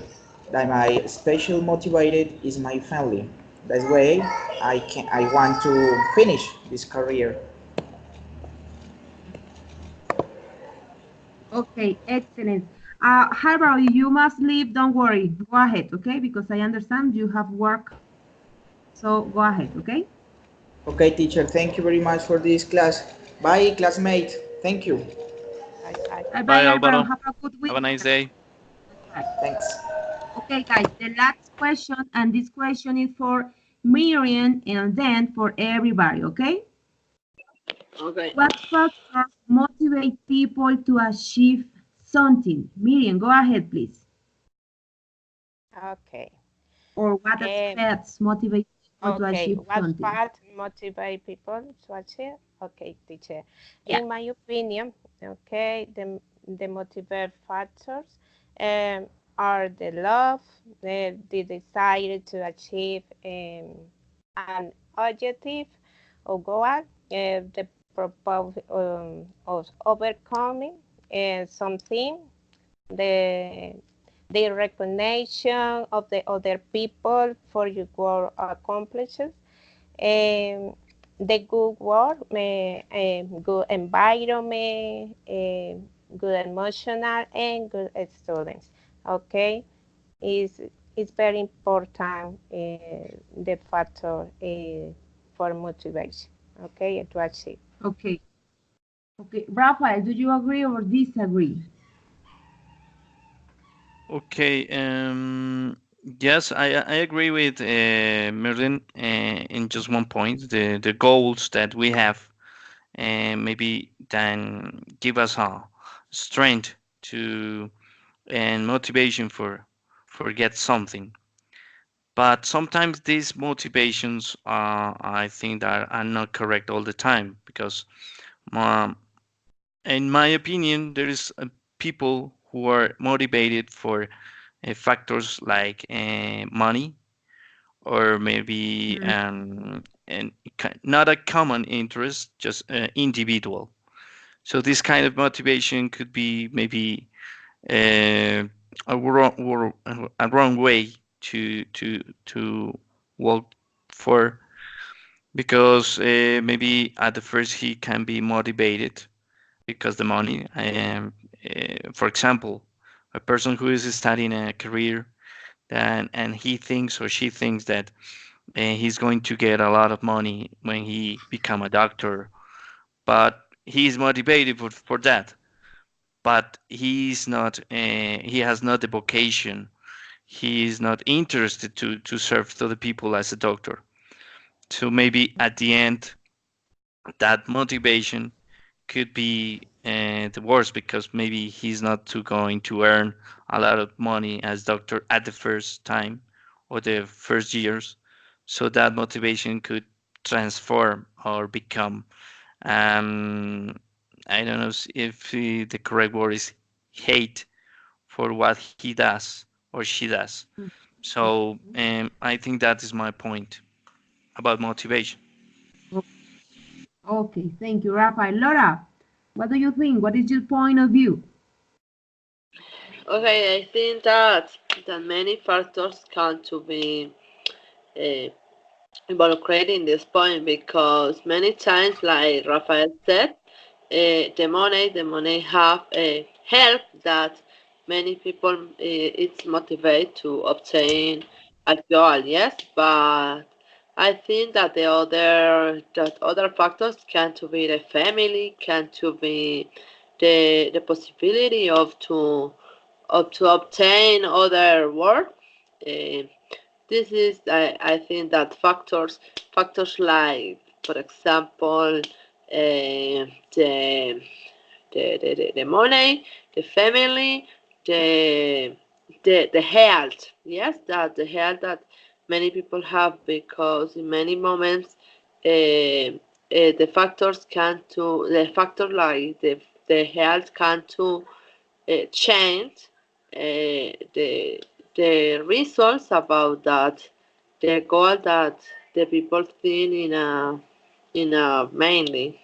that my special motivated is my family. That's why I want to finish this career. Okay, excellent. Alvaro, you must leave. Don't worry. Go ahead, okay? Because I understand you have work. So go ahead, okay? Okay, teacher, thank you very much for this class. Bye, classmate. Thank you. Bye bye. Bye Bye, bye, Alvaro. Alvaro. Have a good week. Have a nice day. Bye. Thanks. Okay, guys, the last question, and this question is for Miriam and then for everybody, okay? Okay. What factors motivate people to achieve something? Miriam, go ahead, please. Okay. Or what Um, aspects motivate people to okay. achieve What something? part motivate people to achieve? Okay, teacher. Yeah. In my opinion, okay, the motivate factors um, are the love, the desire to achieve an objective or goal, the purpose of overcoming something, the the recognition of the other people for your work accomplishes, um, the good work, good environment, good emotional, and good students. Okay, is it's very important the factor for motivation. Okay, to achieve. Okay. Okay. Rafael, do you agree or disagree? Okay. Yes, I agree with Merlin in just one point. The goals that we have maybe then give us a strength to and motivation for get something. But sometimes these motivations I think that are not correct all the time because um, in my opinion there is people who are motivated for factors like money or maybe and not a common interest, just individual. So this kind of motivation could be maybe uh, a wrong way to work for because maybe at the first he can be motivated because the money. For example, a person who is studying a career and he thinks or she thinks that he's going to get a lot of money when he become a doctor, but he's motivated for that. But he's not. He has not the vocation. He is not interested to serve to the people as a doctor. So maybe at the end, that motivation could be the worst because maybe he's not too going to earn a lot of money as doctor at the first time or the first years. So that motivation transform or become. Um, I don't know if the correct word is hate for what he does or she does. So I think that is my point about motivation. Okay, thank you, Rafael. Laura, what do you think? What is your point of view? Okay, I think that many factors come to be uh, involucrated in this point because many times, like Rafael said, the money have a help that many people it's motivated to obtain a goal. Yes, but I think that the other factors can to be the family, can to be the possibility of to obtain other work. Uh, this is I think that factors like, for example, the money, the family, the the health. Yes, that the health that many people have, because in many moments the factor like the health can to change the results about that the goal that the people think in a mainly.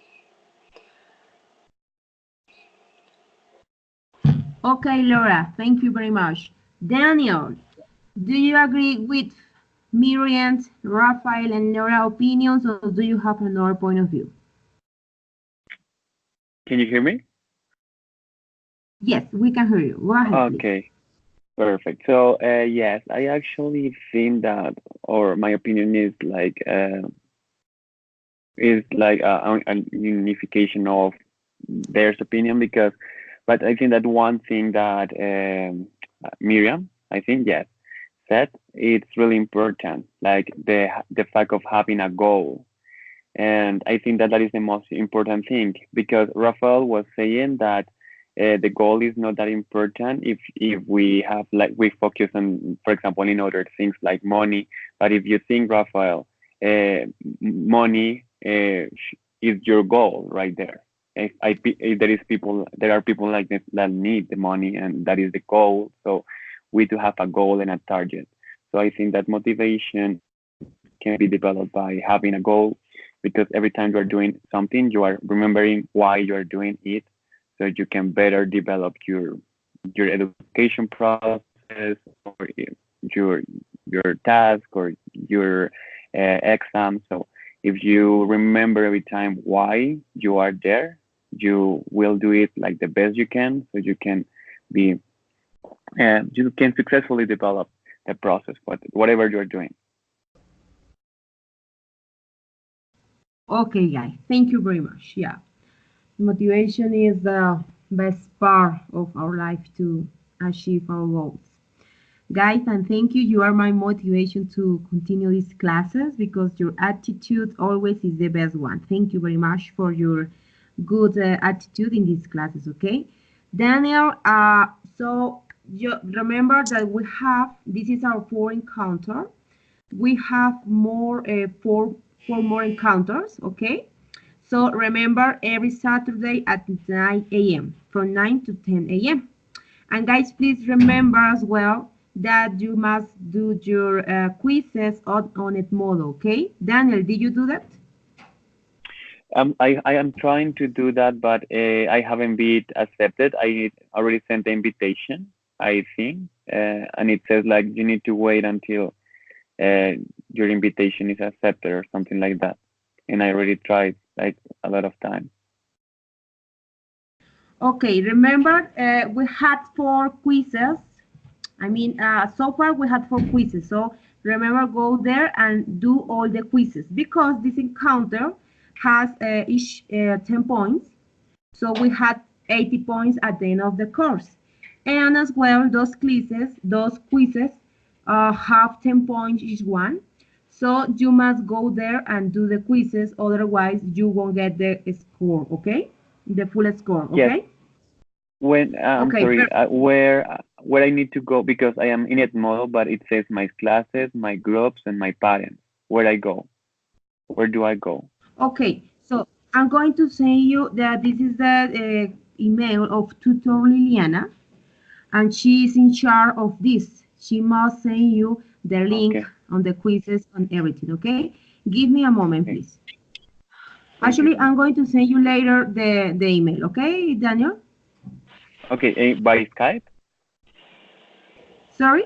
Okay, Laura, thank you very much. Daniel, do you agree with Miriam, Rafael, and Laura opinions, or do you have another point of view? Can you hear me? Yes, we can hear you. Go ahead, please. Okay, perfect. So, yes, I actually think that, or my opinion is like a unification of their opinion because, but I think that one thing that Miriam, I think yes, said it's really important, like the fact of having a goal. And I think that that is the most important thing because Rafael was saying that the goal is not that important if we have like we focus on, for example, in other things like money. But if you think, Rafael, money is your goal right there. If there are people like that need the money, and that is the goal. So we do have a goal and a target. So I think that motivation can be developed by having a goal because every time you are doing something, you are remembering why you are doing it, so you can better develop your education process or your your task or your exam. So if you remember every time why you are there, you will do it like the best you can, so be you can successfully develop the process, whatever you're doing. Okay, guys, thank you very much. Yeah, motivation is the best part of our life to achieve our goals. Guys, and thank you. You are my motivation to continue these classes because your attitude always is the best one. Thank you very much for your good attitude in these classes, okay? Daniel, so you remember that we have, this is our fourth encounter. We have four more encounters, okay? So remember every Saturday at 9 a.m. from 9 to 10 a.m. And guys, please remember as well that you must do your quizzes on Edmodo, okay? Daniel, did you do that? I am trying to do that, but I haven't been accepted. I already sent the invitation, I think, and it says like you need to wait until your invitation is accepted or something like that. And I already tried like a lot of time. Okay, remember we had four quizzes. So far we had four quizzes. So remember, go there and do all the quizzes because this encounter has each 10 points. So we had 80 points at the end of the course. And as well, those quizzes have 10 points each one. So you must go there and do the quizzes, otherwise you won't get the score, okay? The full score, Yes. okay? When I'm Okay, sorry, where I need to go because I am in Edmodo, but it says my classes, my groups, and my parents. Where I go? Where do I go? Okay, so I'm going to send you that this is the email of tutor Liliana, and she is in charge of this. She must send you the link Okay. on the quizzes and everything, okay? Give me a moment, Okay. please. Thank Actually, you. I'm going to send you later the email, okay, Daniel? Okay, by Skype? Sorry?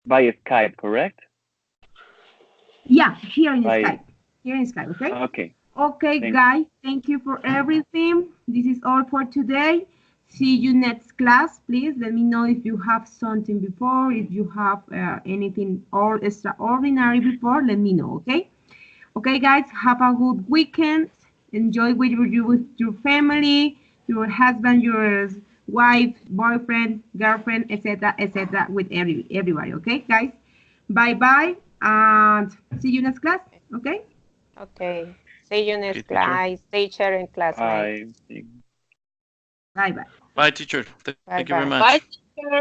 By Skype, correct? Yeah, here in By Skype. Here in Skype, okay? okay. Okay, Thank guys, thank you for everything. This is all for today. See you next class. Please let me know if you have something before, if you have anything or extraordinary before, let me know, okay? Okay, guys, have a good weekend. Enjoy with your family, your husband, your wife, boyfriend, girlfriend, etc., with everybody, okay, guys? Bye-bye, and see you next class, okay? Okay. See you Okay, next teacher. class, teacher and classmates. I Bye-bye. Bye, teacher. Thank you very Bye-bye. much. Bye, teacher.